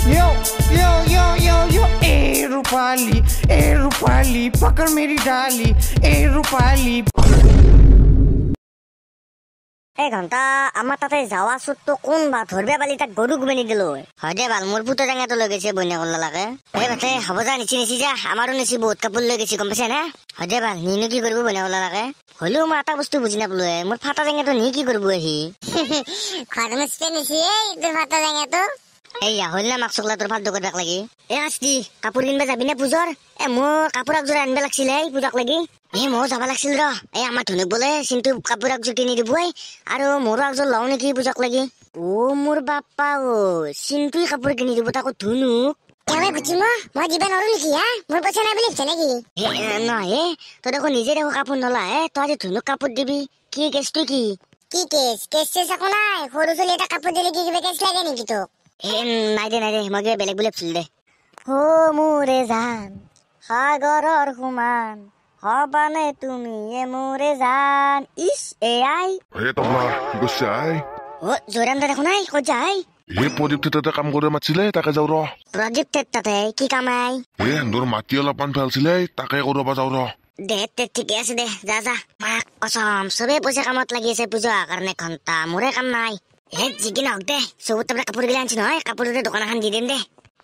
यो यो यो यो यो ए रूपाली पकड़ मेरी डाली ए रूपाली এই ঘন্টা আমার তাতে যাওয়া সত্য কোন বা ধরবে বালি তাক গরু গুমেনি দিল হয় দে ভাল মোর পুতো জাঙা তো লৈ গেছে বইনা করলা লাগে এই বাতে হব যা নিচি যা আমারও নিচি বহুত কাপড় লৈ গেছি গম পাইছে না হয় দে ভাল নিনো কি করবো বইনা করলা লাগে হলেও মই এটা বস্তু বুঝি নাপলো মোর ফাটা জাঙা তো নি কি করবো আহি খরমস পে নিছি এই তোর ফাটা জাঙা তো এইয়া হল না মাক চকলা তোর ভাত দোকান রাখ লাগি এ আসতি কাপড় কিনবা যাবি না পূজর এ মোর কাপড় একযোৰ আনবা লাগছিলে পূজাক লাগি মো যাবা লাগছিল ৰ এই আমাৰ ধনুক বোলে চিন্তু কাপোৰ একযোৰ কিনি দিবই আৰু মোৰো একযোৰ লওঁ নেকি পূজাক লাগি ও মোৰ বাপ্পা ও চিন্তুই কাপোৰ কিনি দিব তাকো ধনুক এবাৰ বুঝিম মই দিবা নৰো নেকি হা মোৰ পইচা নাই বুলি ভাবিছ নেকি নহয় তই দেখো নিজে দেখো কাপোৰ নলা তই আজি ধনুক কাপোৰ দিবি কি কেছটো কি কেছ একো নাই সৰু ছোৱালী এটা কাপোৰ দিলে কি কিবা কেছ লাগে নেকি তোক নাই দে মই কিবা বেলেগ বুলি ভাবিছিলো দে ও মোৰে জান সাগৰৰ সমান হবানে তুমি মোৰে জান ইস এ আই তবলা কি কৰছে আই ও জোৰাম দা দেখো নাই কই যাই প্ৰজেক্টতে কাম কৰে মাতিছিলে তাকে যাও ৰ প্ৰজেক্টেৰ তাতে কি কামাই তোৰ মাটি অলপমান ফেলছিলে তাকে কৰিব যাও ৰ দে ঠিকে আছে দে যা মাক কসম চবে পইচা কামত লাগি আছে পূজা কাৰণে ঘন্টা মোৰে কাম নাই যিকি নহওক দে চবত তাৰপৰা কাপোৰ গিলা আনছি নহয় কাপোৰতে দোকান এখন দি দিম দে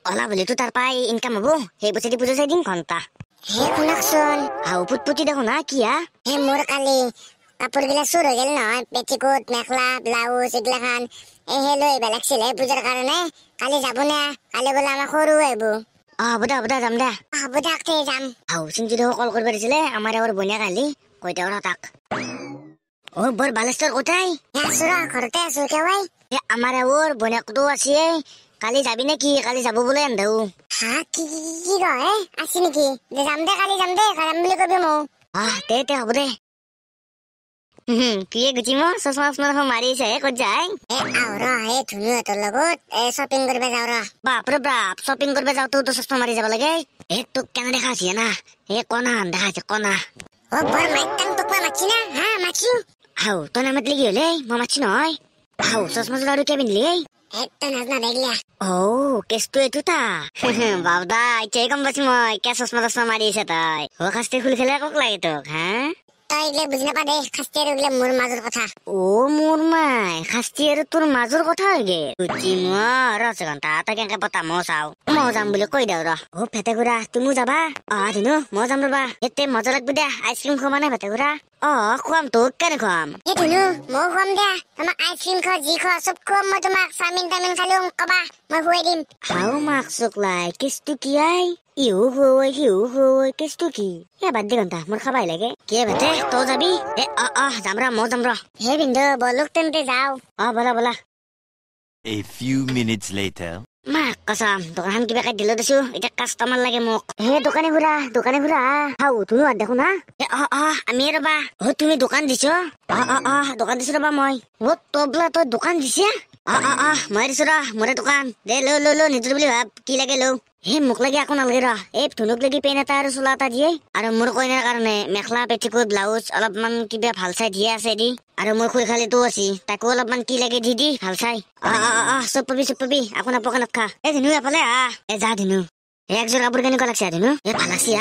অলা বুলিতো তাৰ পাই ইনকাম হব সেই পইচা দি পূজা চাই দিম ঘন্টা শুনকচোন পুটপুটি দেখো না কি মোৰ কালি কাপোৰ গিলা চুৰ হৈ গেল নহয় পেটিকোট মেখলা ব্লাউজ এগিলা খান হে লৈ আহিব লাগিছিল পূজাৰ কাৰণে কালি যাব নে কালি বোলে আমাৰ সৰু আহিব হ'ব দে যাম দে হ'ব দে যাম চিন্তি দেখো কল কৰিব দিছিলে আমাৰ এবাৰ বনিয়া কালি কৈ দেও ৰ তাক ও বৰ বালেশ্বৰ কোথায় আছো ৰ ঘৰতে আছো কেৱাই আমাৰ ওর বনিয়াকটো আছে কালি যাবি নেকি কালি যাব বোলে এন্ধাও হা কি কয় আছে নেকি যাম দে কালি যাম বুলি কবি মোক দে হ'ব দে কি গুচি মই চশমা মাৰিছে ক'ত যায় আও ৰ ধুনুহঁতৰ লগত শ্বপিং কৰিব যাওঁ ৰ বাপৰে বাপ শ্বপিং কৰিব যাওঁতো চশমা মাৰি যাব লাগে তোক কেনে দেখা আছে না কণা দেখা আছে কণা বৰ মাইটাং তোক মই মাতছি না হা মাতছো তই নামাতলি কি হলে মই মাতছি নহয় চশমাযোৰ আৰু কিয় পিন্ধিলি তই নাজনা দেখলা কেছটো এইটো তা বাবদা এতিয়াই গম পাইছো মই কিয় চশমা মাৰি আছে তাই শাস্তি খুলি খেলে কক লাগে তোক হা তই এইগিলা বুজি নাপা দে শাস্তি আৰু এইগিলা মোৰ মাজৰ কথা মোৰ মাই শাস্তি আৰু তোৰ মাজৰ কথা হৈ গেল ৰসঘণ্টা তই কেনেকে পতা মই চাও মই যাম বুলি কৈ দেও ৰ ভেটে ঘুৰা তুমিও যাবা ধুনু মই যাম ৰবা এতে মজা লাগব দে আইচক্ৰীম খোৱা নাই ভেটে ঘুৰা খুৱাম তোক কেনে খুৱাম ধুনু মই খুৱাম দে তোমাক আইচক্ৰীম খোৱা যি খোৱা চব খুৱাম মই তোমাক চাওমিন তামিন খালেও কবা মই খুৱাই দিম মাক চকলাই কেছটো কি আই ইহু হৈ সিহু হৈ কেছটো কি বাদ দি ঘণ্টা মোৰ খাবাই লাগে কি ভেটে তই যাবি যাম ৰ মই যাম ৰ বিন্দু বলক তেন্তে যাও বলা A few minutes later মাক কসম দোকানখন কিবা কাটি দিলো দেছো এতিয়া কাষ্টমাৰ লাগে মোক দোকানে ঘুৰা তুমি দেখো না আমি ৰবা তুমি দোকান দিছ দোকান দিছো ৰবা মই তবলা তই দোকান দিছে মই দিছো ৰ মোৰে দোকান দে লো নিজৰ বুলি ভাব কি লাগে লো মোক লাগে একো নালাগে ৰ ধনুক লাগি পেন এটা আৰু চোলা এটা দিয়ে আৰু মোৰ কইনাৰ কাৰণে মেখেলা পেটিকোট ব্লাউজ অলপমান কিবা ভাল চাই দিয়ে আছে দি আৰু মোৰ খুৰী খালিতো আছে তাকো অলপমান কি লাগে দি ভাল চাই চব পাবি একো নাপাকে নাখা ধুনু এফালে যা ধুনু একযোৰ কাপোৰ কেনেকুৱা লাগছে ধুনু ভাল আছে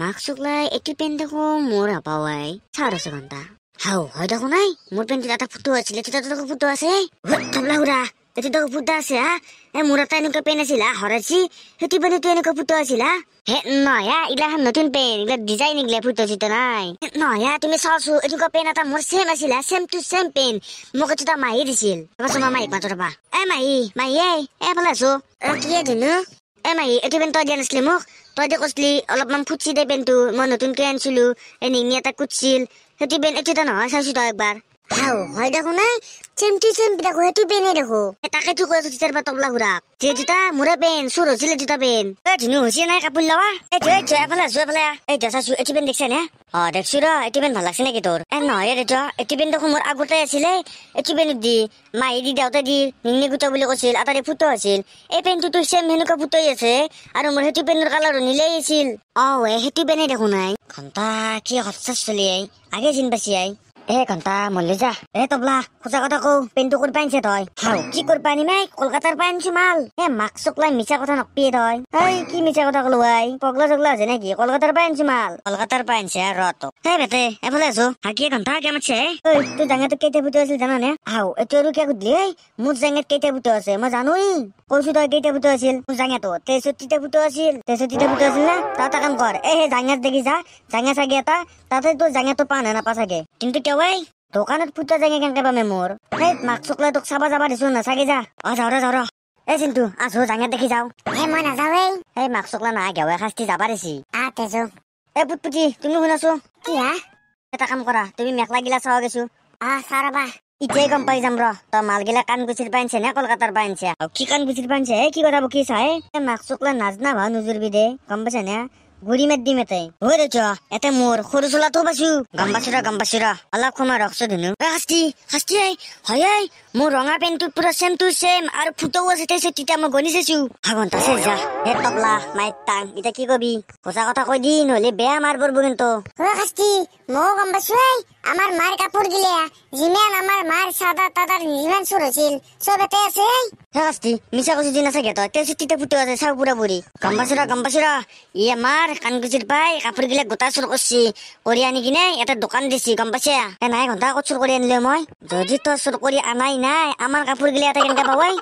মাক চকলাই এইটো পেন দেখো মোৰ নাপাৱাই চাৰ ঘণ্টা হয় দেখো নাই মোৰ পেনটোত এটা ফটো আছিলে দেখো ফটো আছে তবলা ঘুৰা এইটো দেখো ফুটা আছে মোৰ এটা এনেকুৱা পেন আছিল হৰাইছি সেইটো পেনটো এনেকুৱা ফুটো আছিল নহয় এইগিলাখন নতুন পেন এইগিলা ডিজাইন এইগিলা ফুটো চিটো নাই নহয় তুমি চাওছো এনেকুৱা পেন এটা মোৰ চেম আছিল চেম টু চেম পেন মোক এইটো এটা মাহী দিছিল মাহীক মাতো ৰবা মাহী এফালে আছো কি ধুনু মাহী এইটো পেন তই দিয়া নাছিলি মোক তই যে কৈছিলি অলপমান ফুটছি দে পেনটো মই নতুনকৈ আনিছিলো নিঙি এটা কুটছিল সেইটো পেন এইটো এটা নহয় চাইছো তই একবাৰ হয় দেখো নাই চেম টু চেম দেখো সেইটো পেনে দেখো তাকেতো কৈ আছো তেতিয়াৰ পৰা তবলা ঘুৰা যে জোতা মোৰে পেন চুৰ হৈছিলে জোতা পেন ধুনু হৈছে নাই কাপোৰ লৱা এফালে চাইছো এইটো পেন দেখিছা নে দেখছো ৰ এইটো পেন ভাল লাগছে নেকি তোৰ নহয় এইটো পেন দেখো মোৰ আগতে আছিলে এইটো পেন দি মাহী দি দেউতা দি নিঙি গোটা বুলি কৈছিল আটাৰে ফুটো আছিল এই পেনটোতো চেম সেনেকুৱা ফুটোই আছে আৰু মোৰ সেইটো পেনৰ কালাৰো নীলাই আছিল সেইটো পেনে দেখো নাই ঘণ্টা কি হঠাৎ চলি আগে চিন পাচি ঘন্টা মল্লি যা তবলা সঁচা কথা কও পেনটো কৰি পাইছে তই হাও কি কৰি পানি মাই কলকাতাৰ পৰা আনিছো মাল মাক চকলাই মিছা কথা নকপিয়ে তই কি মিছা কথা কলো পগলা চগলা আছে নেকি কলকাতাৰ পৰা আনিছো মাল কলকাতাৰ পৰা আনিছে ৰত বেটে এফালে আছো হাকিয়ে ঘন্টা কেম আছে তোৰ জাঙাটো কেইটা ফুটো আছিল জানানে হাও এইটো আৰু কিয় সুধিলি মোৰ জাঙাত কেইটা ফুটো আছে মই জানোই কৈছো তই কেইটা ফুটো আছিল মোৰ জাঙাটো 63টা ফুটো আছিল 63টা ফুটো আছিল না তাত কাম কৰ সেই জাঙাত দেখি যা জাঙা চাগে এটা তাতে তোৰ জাঙাটো পা নাপা চাগে কিন্তু কিয় দোকানত ফুটা জাঙে কেনেকে পামে মোৰ মাক চকলাই তোক চাবা যাবা দিছো না চাগে যা যাও ৰ চিন্তু আছো জাঙাত দেখি যাও মই নাযাওঁৱেই মাক চকলা না গেৱে শাস্তি যাবা দিছি তেজো পুটপুটি তুমি শুনাছো কি হা এটা কাম কৰা তুমি মেখলা গিলা চাৱা গেছো চাও ৰবা ইতিয়াই গম পাই যাম ৰ তই মালগিলা কাণগুচিৰ পাইছে নে কলকাতাৰ পাইছে কি কাণগুচিৰ পাইছে কি কথা বকি চাই মাক চকলা নাজনা ভা নুজুৰবি দে গম পাইছে নে গুড়ি মাত দিম এতে হৈ দেছ এতে মোৰ সৰু চোলাটো পাইছো গম পাইছো ৰ অলপ সময় ৰখছো ধুনু শাস্তি হয় মোৰ ৰঙা পেণ্টটোত পুৰা ছেম টু ছেম আৰু ফুটাও আছে তেতিয়া মই গণি চাইছো ঘণ্টা চেছ যা তবলা মাইক টাং এতিয়া কি কবি সঁচা কথা কৈ দি নহলে বেয়া মাৰ পৰব কিন্তু শাস্তি ময়ো গম পাইছো আমাৰ মাৰ কাপোৰ গিলা যিমান আমাৰ মাৰ চাদা তাদাৰ যিমান চোৰ হৈছিল চব এতে আছে শাস্তি মিছা কৈছো দি নাচাগে তই 63টা ফুটো আছে চাও পুৰা পুৰি গম পাইছো ৰ ই আমাৰ কাণগুচিৰ পাই কাপোৰ গিলা গোটা চুৰ কৰছি কৰি আনি কিনে এটা দোকান দিছি গম পাইছে নাই ঘন্টা ক'ত চুৰ কৰি আনিলে মই যদি তই চুৰ কৰি আনাই নাই আমাৰ কাপোৰ গিলা এটা কেনেকে পাবই